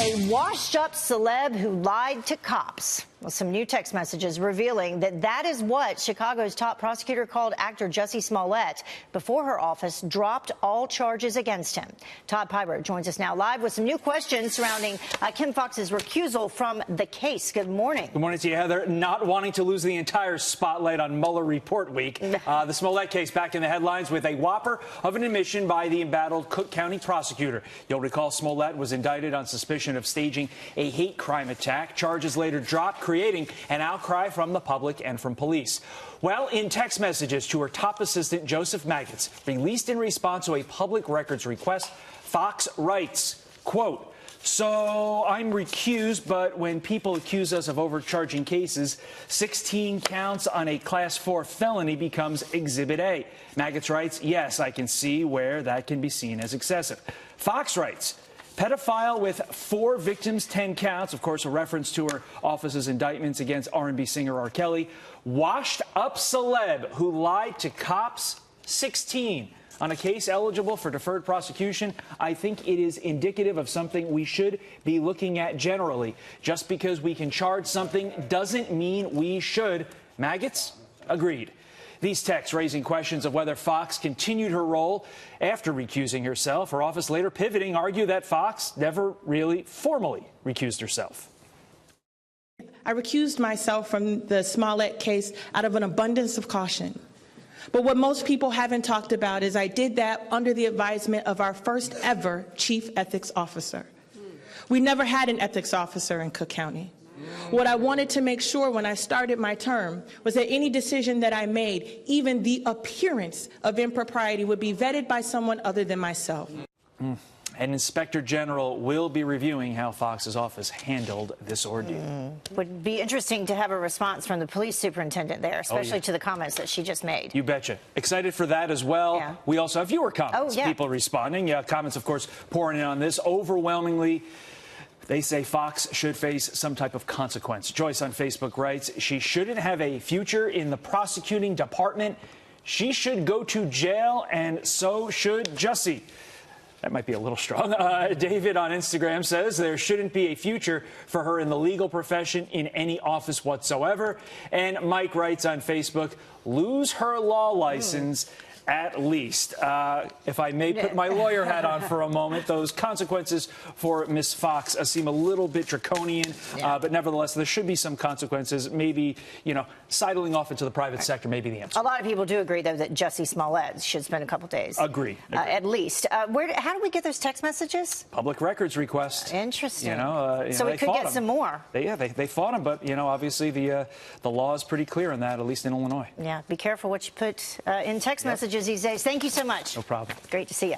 A washed-up celeb who lied to cops. Well, some new text messages revealing that is what Chicago's top prosecutor called actor Jussie Smollett before her office dropped all charges against him. Todd Piber joins us now live with some new questions surrounding Kim Foxx's recusal from the case. Good morning. Good morning to you, Heather. Not wanting to lose the entire spotlight on Mueller report week, the Smollett case back in the headlines with a whopper of an admission by the embattled Cook County prosecutor. You'll recall Smollett was indicted on suspicion of staging a hate crime attack. Charges later dropped, creating an outcry from the public and from police. Well, in text messages to her top assistant, Joseph Maggots, released in response to a public records request, Foxx writes, quote, "So I'm recused, but when people accuse us of overcharging cases, 16 counts on a Class 4 felony becomes Exhibit A." Maggots writes, "Yes, I can see where that can be seen as excessive." Foxx writes, "Pedophile with 4 victims, 10 counts," of course, a reference to her office's indictments against R&B singer R. Kelly. "Washed up celeb who lied to cops, 16. On a case eligible for deferred prosecution, I think it is indicative of something we should be looking at generally. Just because we can charge something doesn't mean we should." Maggots agreed. These texts raising questions of whether Foxx continued her role after recusing herself. Her office later pivoting argue that Foxx never really formally recused herself. I recused myself from the Smollett case out of an abundance of caution. But what most people haven't talked about is I did that under the advisement of our first ever chief ethics officer. We never had an ethics officer in Cook County. What I wanted to make sure when I started my term was that any decision that I made, even the appearance of impropriety, would be vetted by someone other than myself. An inspector general will be reviewing how Foxx's office handled this ordeal. Would be interesting to have a response from the police superintendent there, especially to the comments that she just made. You betcha. Excited for that as well. Yeah. We also have viewer comments, people responding. Comments, of course, pouring in on this. Overwhelmingly, they say Foxx should face some type of consequence. Joyce on Facebook writes, "She shouldn't have a future in the prosecuting department. She should go to jail, and so should Jussie." That might be a little strong. David on Instagram says there shouldn't be a future for her in the legal profession in any office whatsoever. And Mike writes on Facebook, "Lose her law license at least." If I may put my lawyer hat on for a moment, those consequences for Miss Foxx seem a little bit draconian, but nevertheless, there should be some consequences. Maybe, sidling off into the private sector may be the answer. A lot of people do agree, though, that Jussie Smollett should spend a couple days. Agree. At least. How do we get those text messages? Public records request. Interesting. So we could get some more. They fought him, but, obviously the law is pretty clear on that, at least in Illinois. Yeah, be careful what you put in text messages these days. Thank you so much. No problem. Great to see you.